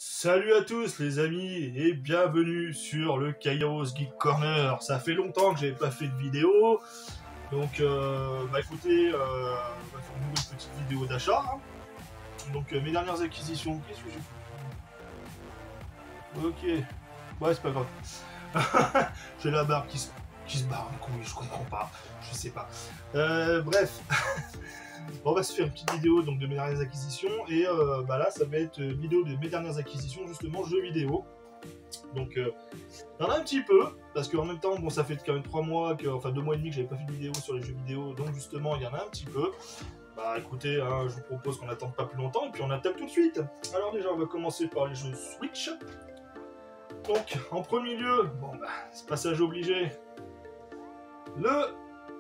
Salut à tous les amis et bienvenue sur le Chaos Geek Corner. Ça fait longtemps que j'avais pas fait de vidéo, donc écoutez, on va faire une nouvelle petite vidéo d'achat. Hein. Donc mes dernières acquisitions, qu'est-ce que j'ai fait? Ok, ouais c'est pas grave. J'ai la barre qui se barre en couille, je comprends pas, je sais pas. Bref. On va se faire une petite vidéo donc, de mes dernières acquisitions et là ça va être une vidéo de mes dernières acquisitions justement jeux vidéo. Donc il y en a un petit peu parce qu'en même temps bon ça fait quand même 3 mois, enfin 2 mois et demi que j'avais pas fait de vidéo sur les jeux vidéo, donc justement il y en a un petit peu. Bah écoutez, hein, je vous propose qu'on n'attende pas plus longtemps et puis on attaque tout de suite. Alors déjà on va commencer par les jeux Switch. Donc en premier lieu, bon bah c'est passage obligé.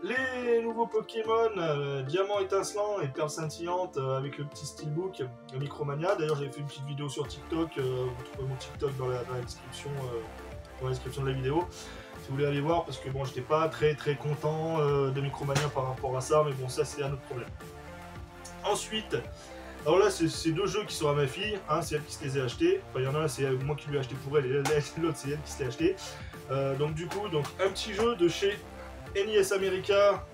Les nouveaux Pokémon Diamant étincelant et Perle scintillante avec le petit steelbook Micromania. D'ailleurs j'avais fait une petite vidéo sur TikTok, vous trouvez mon TikTok dans la description de la vidéo. Si vous voulez aller voir, parce que bon j'étais pas très content de Micromania par rapport à ça, mais bon ça c'est un autre problème. Ensuite, alors là c'est deux jeux qui sont à ma fille, hein, c'est elle qui se les a achetés. Enfin il y en a un c'est moi qui lui ai acheté pour elle et l'autre c'est elle qui se les a acheté. Donc du coup un petit jeu de chez NES America,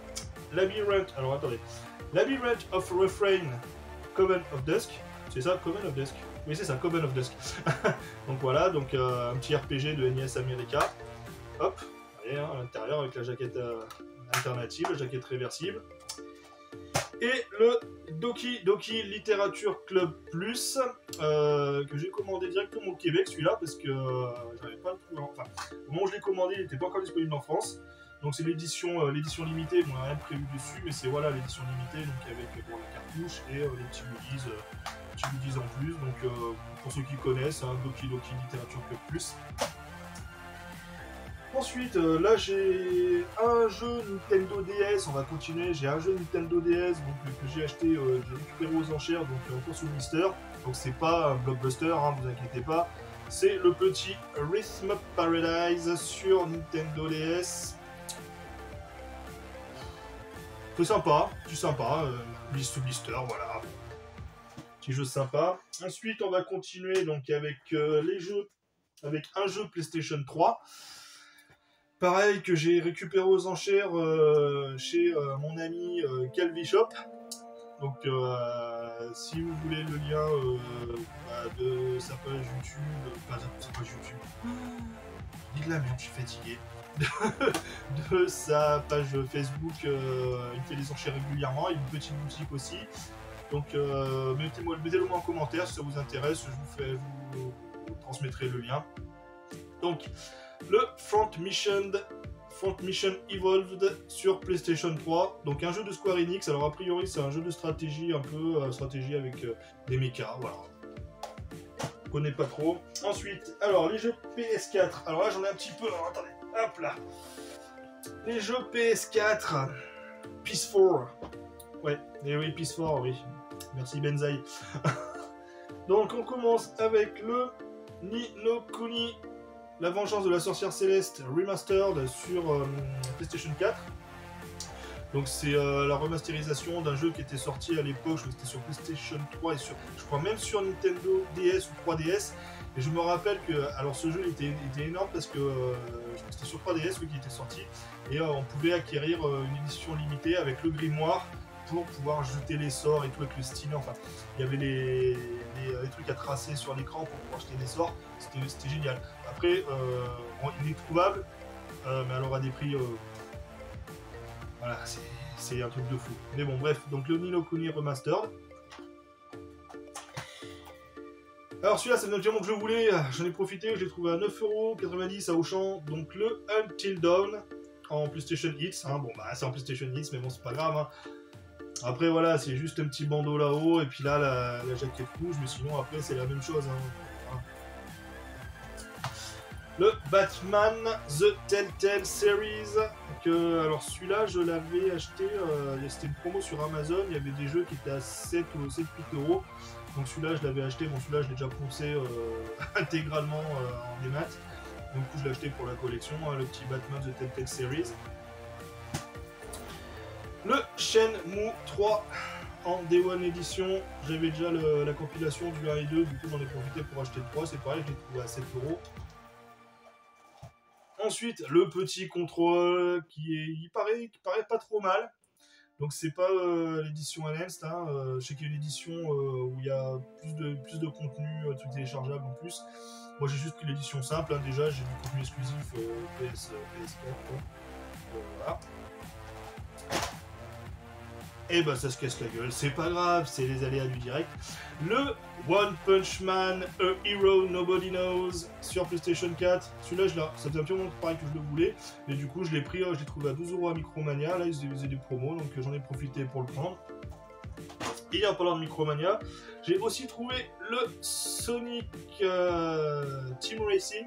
Labyrinth, alors attendez, Labyrinth of Refrain, Coven of Dusk, c'est ça, Coven of Dusk? Oui c'est ça, Coven of Dusk. Donc voilà, donc un petit RPG de NES America, hop, voyez, hein, à l'intérieur avec la jaquette alternative, la jaquette réversible. Et le Doki Doki Literature Club Plus, que j'ai commandé directement au Québec, celui-là, parce que j'avais pas le trouvé, enfin, au moment où je l'ai commandé, il n'était pas encore disponible en France. Donc c'est l'édition limitée, bon, on n'a rien prévu dessus, mais c'est voilà l'édition limitée, donc avec bon, la cartouche et les petits goodies en plus. Donc pour ceux qui connaissent, hein, Doki Doki Literature Club Plus. Ensuite, là j'ai un jeu Nintendo DS, on va continuer, j'ai un jeu Nintendo DS donc, que j'ai acheté, j'ai récupéré aux enchères, donc encore sous blister. Donc c'est pas un blockbuster, hein, vous inquiétez pas. C'est le petit Rhythm Paradise sur Nintendo DS. C'est sympa, du sympa, blister, voilà. Petit jeu sympa. Ensuite, on va continuer donc avec les jeux, avec un jeu PlayStation 3. Pareil que j'ai récupéré aux enchères chez mon ami Calvi Shop. Donc, si vous voulez le lien de sa page YouTube, pas sa page YouTube. Je dis de la merde, je suis fatigué. De sa page Facebook, il fait des enchères régulièrement, il y a une petite boutique aussi. Donc mettez-le moi en commentaire si ça vous intéresse, je vous transmettrai le lien. Donc le Front Mission Evolved sur PlayStation 3, donc un jeu de Square Enix. Alors a priori c'est un jeu de stratégie, un peu stratégie avec des mechas, voilà. Je connais pas trop. Ensuite, alors les jeux PS4, alors là j'en ai un petit peu, alors attendez. Hop là. Les jeux PS4. Peace 4. Ouais, et oui, Peace 4, oui. Merci Benzaï. Donc on commence avec le Ni no Kuni, la vengeance de la sorcière céleste remastered sur PlayStation 4. Donc c'est la remasterisation d'un jeu qui était sorti à l'époque, je crois que c'était sur PlayStation 3 et je crois même sur Nintendo DS ou 3DS. Et je me rappelle que, alors ce jeu était énorme parce que c'était sur 3DS qui était sorti et on pouvait acquérir une édition limitée avec le grimoire pour pouvoir jeter les sorts et tout avec le stylet. Enfin, il y avait les trucs à tracer sur l'écran pour pouvoir jeter des sorts. C'était génial. Après, il est trouvable, mais alors à des prix. Voilà, c'est un truc de fou. Mais bon, bref, donc le Ni no Kuni Remastered. Alors celui-là, c'est naturellement que je voulais, j'en ai profité, je l'ai trouvé à 9,90€ à Auchan, donc le Until Dawn en PlayStation Hits, hein. Bon bah c'est en PlayStation Hits, mais bon c'est pas grave, hein. Après voilà, c'est juste un petit bandeau là-haut, et puis là la jaquette rouge, mais sinon après c'est la même chose, hein. Le Batman The Telltale Series, alors celui-là je l'avais acheté, c'était une promo sur Amazon, il y avait des jeux qui étaient à 7 ou 8€. Donc celui-là je l'avais acheté, bon celui-là je l'ai déjà poncé intégralement en démat. Donc du coup je l'ai acheté pour la collection, hein, le petit Batman The Telltale Series. Le Shenmue 3 en Day One Edition. J'avais déjà la compilation du 1 et 2, du coup j'en ai profité pour acheter le 3, c'est pareil, je l'ai trouvé à 7 €. Ensuite, le petit contrôle il paraît pas trop mal. Donc c'est pas l'édition Enhanced, hein. Je sais qu'il y a une édition où il y a plus de contenu tout téléchargeable en plus. Moi j'ai juste pris l'édition simple, hein. Déjà j'ai du contenu exclusif PS4. Voilà. Et bah ça se casse la gueule, c'est pas grave, c'est les aléas du direct. Le One Punch Man, A Hero Nobody Knows sur PlayStation 4. Celui-là, ça faisait un petit moment pareil que je le voulais, mais du coup je l'ai pris, je l'ai trouvé à 12 € à Micromania. Là ils faisaient des promos, donc j'en ai profité pour le prendre. Et en parlant de Micromania, j'ai aussi trouvé le Sonic Team Racing.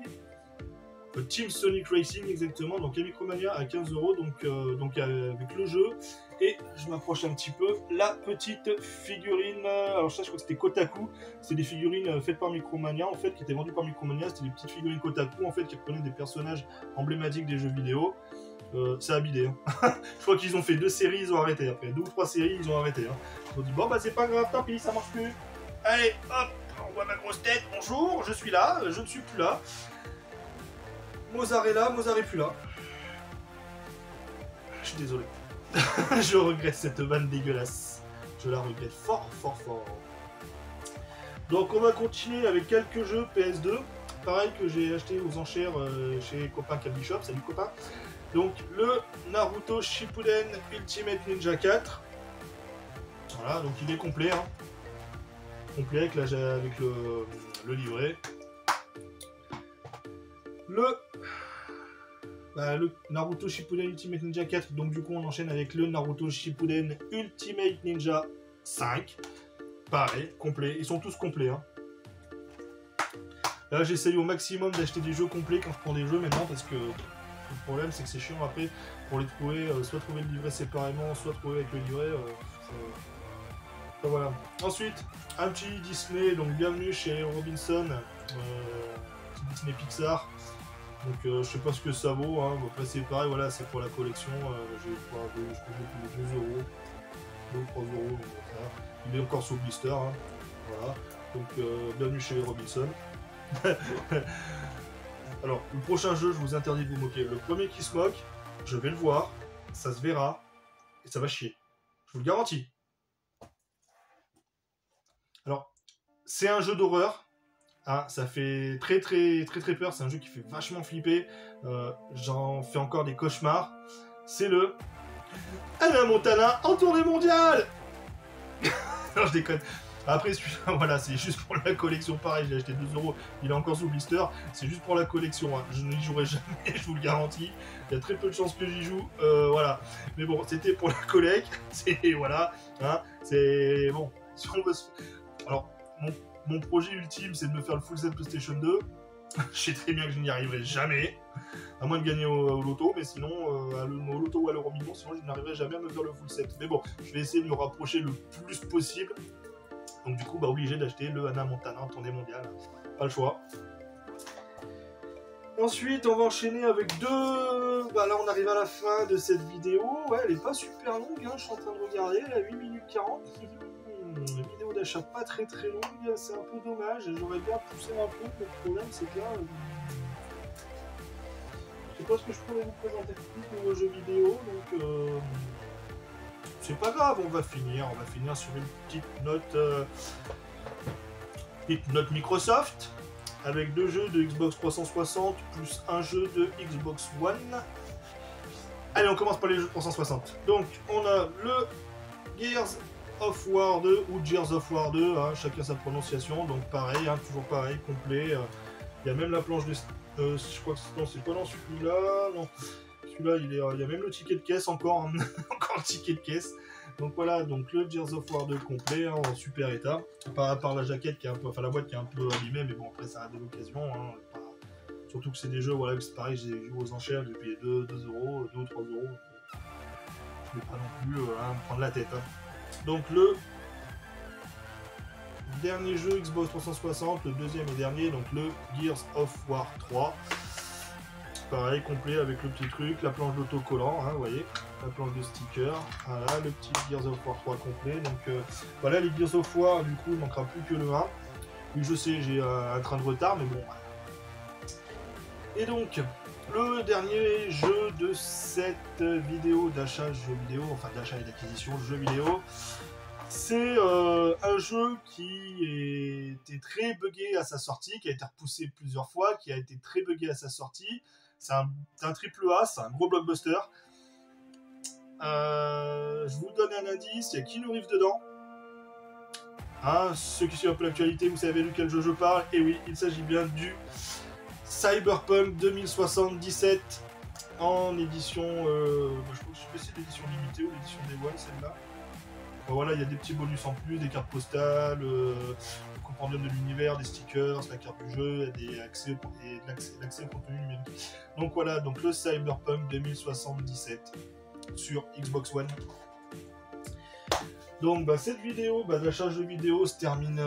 Team Sonic Racing exactement, donc à Micromania à 15 €, donc avec le jeu. Et je m'approche un petit peu, la petite figurine, alors ça je crois que c'était Kotaku, c'est des figurines faites par Micromania en fait, qui étaient vendues par Micromania, c'était des petites figurines Kotaku en fait, qui reprenaient des personnages emblématiques des jeux vidéo. C'est abidé, hein. Je crois qu'ils ont fait 2 séries, ils ont arrêté, après 2 ou 3 séries, ils ont arrêté, hein. Ils ont dit bon bah c'est pas grave, tant pis, ça marche plus. Allez, hop, on voit ma grosse tête, bonjour, je suis là, je ne suis plus là. Mozart est là, Mozart est plus là. Je suis désolé. Je regrette cette vanne dégueulasse. Je la regrette fort. Donc on va continuer avec quelques jeux PS2. Pareil que j'ai acheté aux enchères chez copain Candy Shop. Salut copain. Donc le Naruto Shippuden Ultimate Ninja 4. Voilà, donc il est complet. Hein. Complet avec le livret. Le Naruto Shippuden Ultimate Ninja 4, donc du coup on enchaîne avec le Naruto Shippuden Ultimate Ninja 5. Pareil, complet, ils sont tous complets. Hein. Là j'essaye au maximum d'acheter des jeux complets quand je prends des jeux maintenant, parce que le problème c'est que c'est chiant après pour les trouver, soit trouver le livret séparément, soit trouver avec le livret. Voilà. Ensuite, un petit Disney, donc bienvenue chez Robinson, petit Disney Pixar. Donc je sais pas ce que ça vaut, hein. Après c'est pareil, voilà, c'est pour la collection, je peux 2 €, 2 ou 3 €, donc voilà. Il est encore sous blister, hein. Voilà, donc bienvenue chez Robinson. Alors, le prochain jeu, je vous interdis de vous moquer. Le premier qui se moque, je vais le voir, ça se verra, et ça va chier. Je vous le garantis. Alors, c'est un jeu d'horreur. Ah, ça fait très peur, c'est un jeu qui fait vachement flipper, j'en fais encore des cauchemars. C'est le Hannah Montana en tournée mondiale. Non, je déconne. Après celui-là, voilà, c'est juste pour la collection, pareil, j'ai acheté 2 €, il est encore sous blister, c'est juste pour la collection, hein. Je n'y jouerai jamais, je vous le garantis, il y a très peu de chances que j'y joue, voilà. Mais bon, c'était pour la collecte, c'est, voilà, hein, c'est, bon, si on veut se... Alors, mon projet ultime, c'est de me faire le full set PlayStation 2. Je sais très bien que je n'y arriverai jamais, à moins de gagner au loto, mais sinon, au loto ou à l'euro million, sinon je n'arriverai jamais à me faire le full set. Mais bon, je vais essayer de me rapprocher le plus possible. Donc du coup, bah obligé d'acheter le Hannah Montana en tournée mondiale. Pas le choix. Ensuite, on va enchaîner avec deux... Bah là, on arrive à la fin de cette vidéo. Ouais, elle est pas super longue, hein. Je suis en train de regarder, elle a 8 minutes 40. Vidéo d'achat pas très longue, c'est un peu dommage, j'aurais bien poussé un peu, mais le problème c'est que là, je sais pas ce que je pourrais vous présenter plus pour vos jeux vidéo, donc c'est pas grave, on va finir sur une petite note Microsoft, avec 2 jeux de Xbox 360, plus un jeu de Xbox One. Allez, on commence par les jeux de 360. Donc, on a le Gears of War 2 ou Gears of War 2, hein, chacun sa prononciation, donc pareil, hein, toujours pareil, complet. Il y a même la planche de... je crois que c'est pas dans celui-là, non. Celui-là, il y a même le ticket de caisse encore, hein, encore le ticket de caisse. Donc voilà, donc le Gears of War 2 complet, hein, en super état. À part la jaquette qui est un peu, enfin la boîte qui est un peu abîmée, mais bon après ça a de l'occasion. Hein, surtout que c'est des jeux, voilà, c'est pareil, j'ai joué aux enchères, j'ai payé 2 €, 2 ou 3 €. Je vais pas non plus me prendre la tête. Hein. Donc le dernier jeu Xbox 360, le deuxième et dernier, donc le Gears of War 3. Pareil, complet avec le petit truc, la planche d'autocollant, hein, vous voyez. la planche de stickers, voilà, le petit Gears of War 3 complet. Donc voilà, les Gears of War, du coup, il ne manquera plus que le 1. Oui, je sais, j'ai un train de retard, mais bon. Et donc, le dernier jeu de cette vidéo d'achat de jeux vidéo, enfin d'achat et d'acquisition de jeux vidéo, c'est un jeu qui était très buggé à sa sortie, qui a été repoussé plusieurs fois, qui a été très buggé à sa sortie. C'est un triple A, c'est un gros blockbuster. Je vous donne un indice, il y a Keanu Reeves dedans. Hein, ceux qui suivent un peu l'actualité, vous savez duquel jeu je parle. Et oui, il s'agit bien du Cyberpunk 2077 en édition, je sais pas si c'est l'édition limitée ou l'édition Day One, celle-là. Bon, voilà, il y a des petits bonus en plus, des cartes postales, le compendium de l'univers, des stickers, la carte du jeu, et l'accès au contenu numérique. Donc voilà, donc le Cyberpunk 2077 sur Xbox One. Donc cette vidéo d'achat de vidéo se termine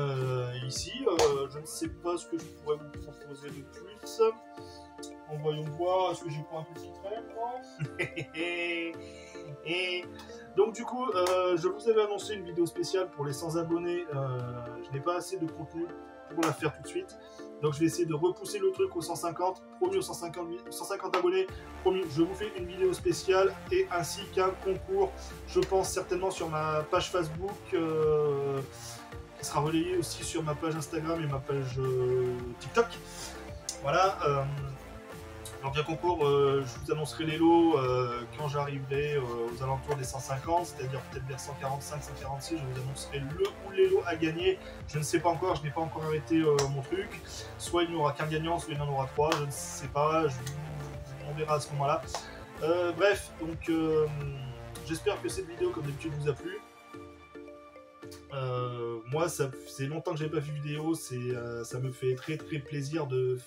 ici. Je ne sais pas ce que je pourrais vous proposer de plus. Voyons voir, est-ce que j'ai pas un petit trait moi. Donc du coup, je vous avais annoncé une vidéo spéciale pour les 100 abonnés. Je n'ai pas assez de contenu pour la faire tout de suite. Donc je vais essayer de repousser le truc aux 150. Promis aux 150 abonnés. Promis, je vous fais une vidéo spéciale et ainsi qu'un concours. Je pense certainement sur ma page Facebook. Qui sera relayé aussi sur ma page Instagram et ma page TikTok. Voilà. Donc un concours, je vous annoncerai les lots quand j'arriverai aux alentours des 150, c'est-à-dire peut-être vers 145, 146, je vous annoncerai le ou les lots à gagner. Je ne sais pas encore, je n'ai pas encore arrêté mon truc. Soit il n'y aura qu'un gagnant, soit il y en aura 3, je ne sais pas, on verra à ce moment-là. Bref, donc j'espère que cette vidéo, comme d'habitude, vous a plu. Moi, c'est longtemps que j'ai pas fait de vidéo, ça me fait très très plaisir de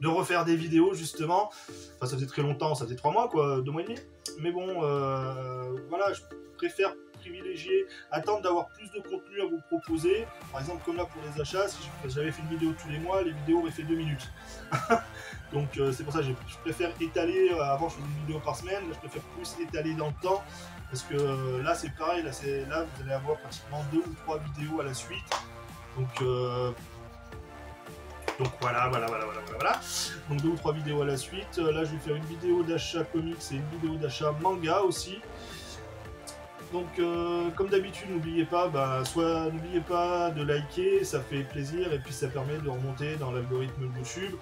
refaire des vidéos justement. Enfin, ça faisait très longtemps, ça faisait 3 mois quoi, 2 mois et demi. Mais bon, voilà, je préfère privilégier, attendre d'avoir plus de contenu à vous proposer. Par exemple, comme là pour les achats, si j'avais fait une vidéo tous les mois, les vidéos auraient fait 2 minutes. Donc c'est pour ça que je préfère étaler, avant je faisais une vidéo par semaine, là, je préfère plus étaler dans le temps. Parce que là c'est pareil, là vous allez avoir pratiquement 2 ou 3 vidéos à la suite. Donc voilà. Donc 2 ou 3 vidéos à la suite. Là je vais faire une vidéo d'achat comics et une vidéo d'achat manga aussi. Donc comme d'habitude n'oubliez pas de liker, ça fait plaisir et puis ça permet de remonter dans l'algorithme de YouTube.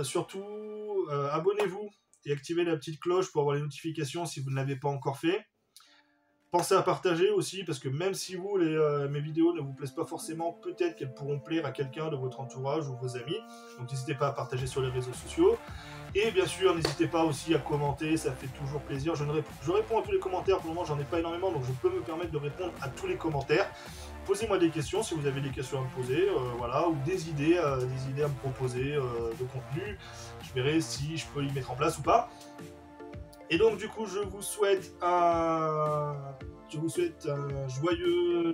Surtout abonnez-vous et activez la petite cloche pour avoir les notifications si vous ne l'avez pas encore fait. Pensez à partager aussi, parce que même si mes vidéos ne vous plaisent pas forcément, peut-être qu'elles pourront plaire à quelqu'un de votre entourage ou vos amis. Donc n'hésitez pas à partager sur les réseaux sociaux. Et bien sûr, n'hésitez pas aussi à commenter, ça fait toujours plaisir. Je réponds à tous les commentaires, pour le moment j'en ai pas énormément, donc je peux me permettre de répondre à tous les commentaires. Posez-moi des questions si vous avez des questions à me poser, voilà, ou des idées à me proposer de contenu. Je verrai si je peux y mettre en place ou pas. Et donc du coup, je vous souhaite de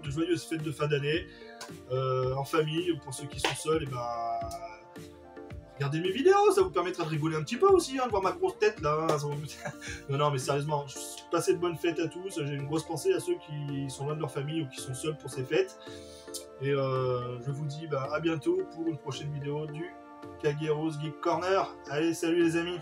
joyeuses fêtes de fin d'année en famille. Pour ceux qui sont seuls, et regardez mes vidéos, ça vous permettra de rigoler un petit peu aussi, de voir ma grosse tête là. Non, mais sérieusement, passez de bonnes fêtes à tous. J'ai une grosse pensée à ceux qui sont loin de leur famille ou qui sont seuls pour ces fêtes. Et je vous dis à bientôt pour une prochaine vidéo du Kagero's Geek Corner. Allez, salut les amis!